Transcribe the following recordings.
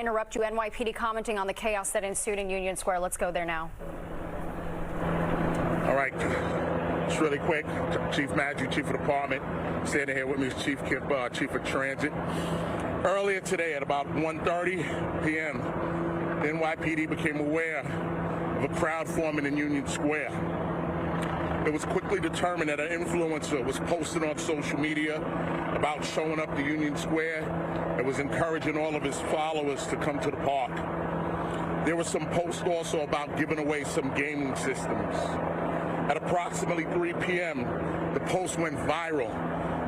interrupt you. NYPD commenting on the chaos that ensued in Union Square. Let's go there now. All right, just really quick. Chief Matthew, Chief of Department, standing here with me is Chief of Transit. Earlier today at about 1:30 p.m., the NYPD became aware of a crowd forming in Union Square. It was quickly determined that an influencer was posting on social media about showing up to Union Square and was encouraging all of his followers to come to the park. There were some posts also about giving away some gaming systems. At approximately 3 p.m., the post went viral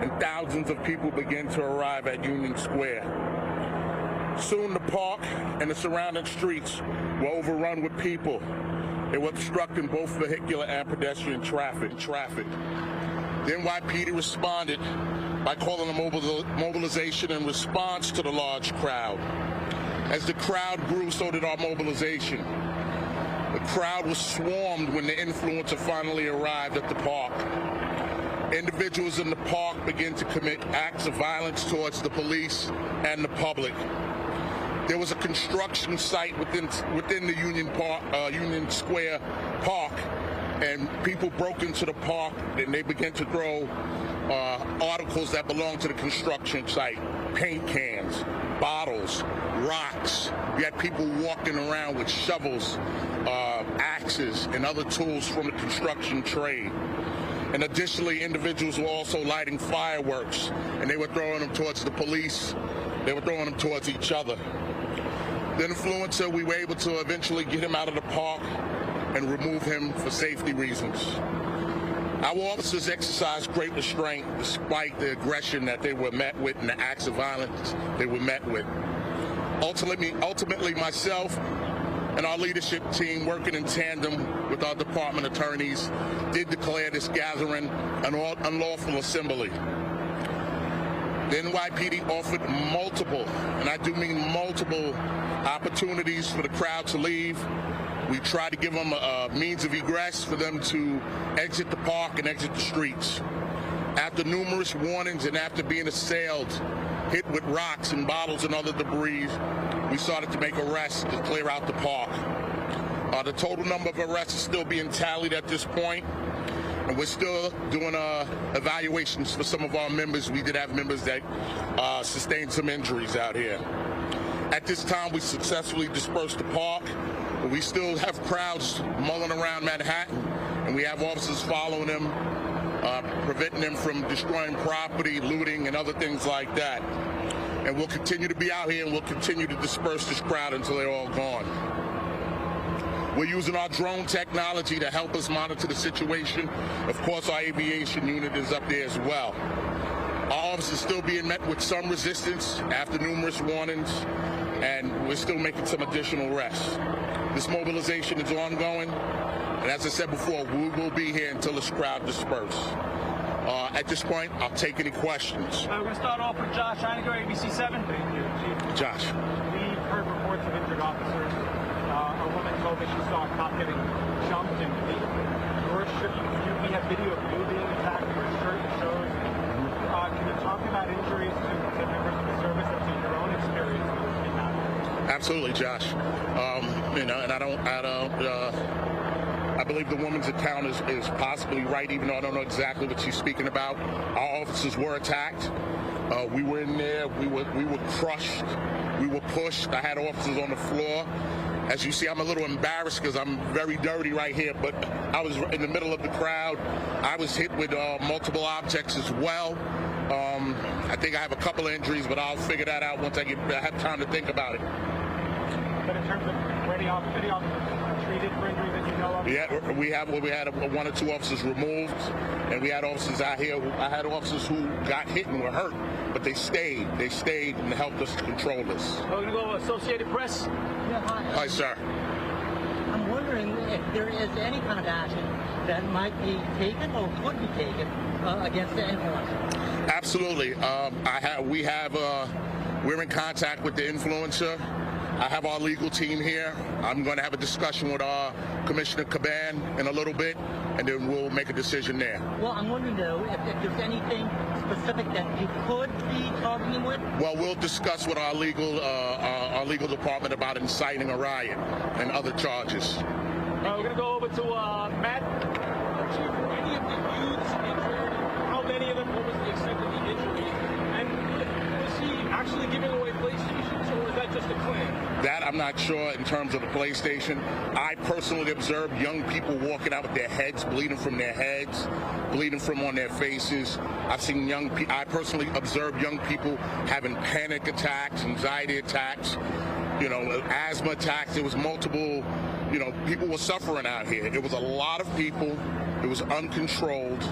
and thousands of people began to arrive at Union Square. Soon the park and the surrounding streets were overrun with people. They were obstructing both vehicular and pedestrian traffic. The NYPD responded by calling a mobilization in response to the large crowd. As the crowd grew, so did our mobilization. The crowd was swarmed when the influencer finally arrived at the park. Individuals in the park began to commit acts of violence towards the police and the public. There was a construction site within the Union Square Park, and people broke into the park and they began to throw articles that belonged to the construction site: paint cans, bottles, rocks. We had people walking around with shovels, axes, and other tools from the construction trade. And additionally, individuals were also lighting fireworks, and they were throwing them towards the police. They were throwing them towards each other. The influencer, we were able to eventually get him out of the park and remove him for safety reasons. Our officers exercised great restraint despite the aggression that they were met with and the acts of violence they were met with. Ultimately, myself and our leadership team, working in tandem with our department attorneys, did declare this gathering an unlawful assembly. The NYPD offered multiple, and I do mean multiple, opportunities for the crowd to leave. We tried to give them a means of egress for them to exit the park and exit the streets. After numerous warnings and after being assailed, hit with rocks and bottles and other debris, we started to make arrests to clear out the park. The total number of arrests is still being tallied at this point, and we're still doing evaluations for some of our members. We did have members that sustained some injuries out here. At this time, we successfully dispersed the park, but we still have crowds mulling around Manhattan, and we have officers following them, preventing them from destroying property, looting, and other things like that. And we'll continue to be out here, and we'll continue to disperse this crowd until they're all gone. We're using our drone technology to help us monitor the situation. Of course, our aviation unit is up there as well. Our officers still being met with some resistance after numerous warnings, and we're still making some additional arrests. This mobilization is ongoing, and as I said before, we will be here until this crowd disperses. At this point, I'll take any questions. We're going to start off with Josh Einiger, ABC 7. Thank you, Chief. Josh. We've heard reports of injured officers. A woman told me she saw a cop getting jumped and beat. We have video of you being attacked. Your shirt shows. Can you talk about injuries to members of the service and to your own experience in that? Absolutely, Josh. I believe the woman's account is possibly right, even though I don't know exactly what she's speaking about. Our officers were attacked. We were in there. We were crushed. We were pushed. I had officers on the floor. As you see, I'm a little embarrassed because I'm very dirty right here, but I was in the middle of the crowd. I was hit with multiple objects as well. I think I have a couple of injuries, but I'll figure that out once I have time to think about it. But in terms of any officers treated for injuries that you know of? Yeah, we had one or two officers removed, and we had officers out here. I had officers who got hit and were hurt, but they stayed and helped us control this. We're going to go Associated Press. Yeah, hi. Hi, sir. I'm wondering if there is any kind of action that might be taken or could be taken against the influencer. Absolutely. We're in contact with the influencer. I have our legal team here. I'm going to have a discussion with our Commissioner Caban in a little bit. and then we'll make a decision there. Well, I'm wondering though if there's anything specific that you could be targeting him with. Well, we'll discuss with our legal department about inciting a riot and other charges. We're going to go over to Matt. Chief, were any of the youths injured? How many of them? What was the extent of the injury? And was he actually giving away PlayStations, or was that just a clan? That I'm not sure in terms of the PlayStation. I personally observed young people walking out with their heads bleeding from their heads, bleeding from on their faces. I've seen I personally observed young people having panic attacks, anxiety attacks, asthma attacks. There was multiple, people were suffering out here. It was a lot of people. It was uncontrolled.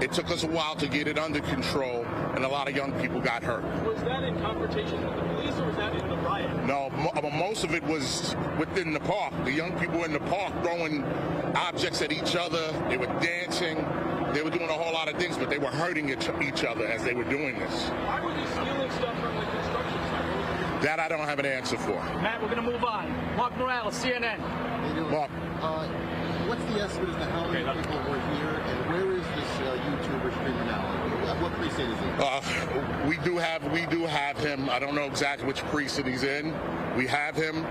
It took us a while to get it under control, and a lot of young people got hurt. Was that in confrontation with the police, or was that in the riot? No, most of it was within the park. The young people were in the park throwing objects at each other. They were dancing. They were doing a whole lot of things, but they were hurting each other as they were doing this. Why were they stealing stuff from the construction site? That I don't have an answer for. Matt, we're going to move on. Mark Morales, CNN. Mark. What's the estimate as to how many people were here, and where is this YouTuber streamer now? What precinct is he? We do have him. I don't know exactly which precinct he's in. We have him.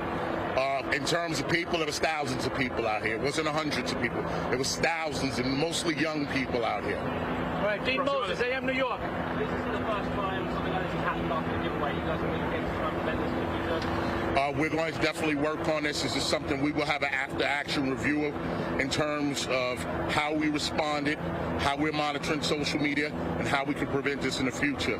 In terms of people, there was thousands of people out here. It wasn't hundreds of people. It was thousands, and mostly young people out here. All right, Dean Moses, AM New York. This is the first time something like this has happened after the giveaway. You guys are really against trying to prevent this in the future? We're going to definitely work on this. This is something we will have an after-action review of in terms of how we responded, how we're monitoring social media, and how we can prevent this in the future.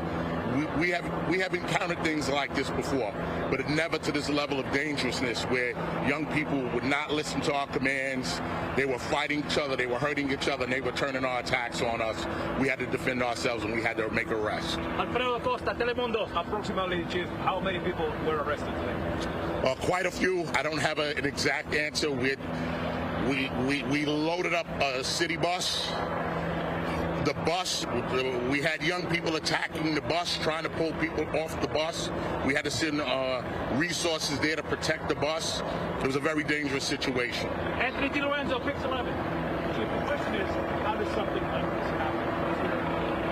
We have encountered things like this before, but never to this level of dangerousness where young people would not listen to our commands. They were fighting each other, they were hurting each other, and they were turning our attacks on us. We had to defend ourselves, and we had to make arrests. Alfredo Costa, Telemundo. Approximately, Chief, how many people were arrested today? Quite a few. I don't have an exact answer. We loaded up a city bus. The bus, we had young people attacking the bus, trying to pull people off the bus. We had to send resources there to protect the bus. It was a very dangerous situation. Anthony DiLorenzo, Pix 11. Chief, the question is, how does something like this happen?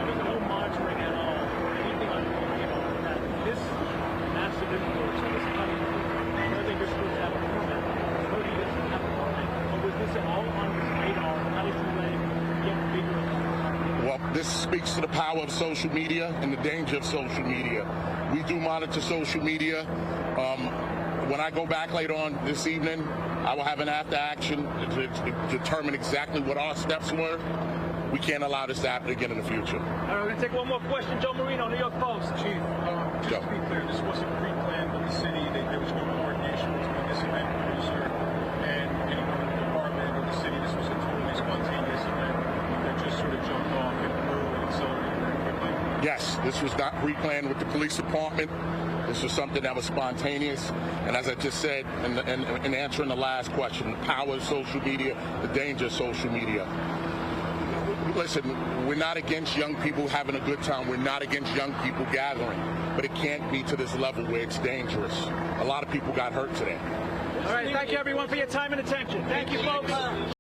There's no monitoring at all, or anything that this massive influence on this country. I know they were supposed to have a permit. Nobody doesn't have a permit. But was this all on his radar? How did you get bigger? Well, this speaks to the power of social media and the danger of social media. We do monitor social media. When I go back later on this evening, I will have an after action to determine exactly what our steps were. We can't allow this to happen again in the future. All right, we're going to take one more question. Joe Marino, New York Post. Chief, just to be clear, this wasn't pre-planned with the city. There was no coordination between this event producer and anyone in the department or the city. This was a totally spontaneous event that just sort of jumped off and grew and accelerated very quickly. Yes, this was not pre-planned with the police department. This was something that was spontaneous. And as I just said in answering the last question, the power of social media, the danger of social media. Listen, we're not against young people having a good time. We're not against young people gathering. But it can't be to this level where it's dangerous. A lot of people got hurt today. All right, thank you everyone for your time and attention. Thank you, folks.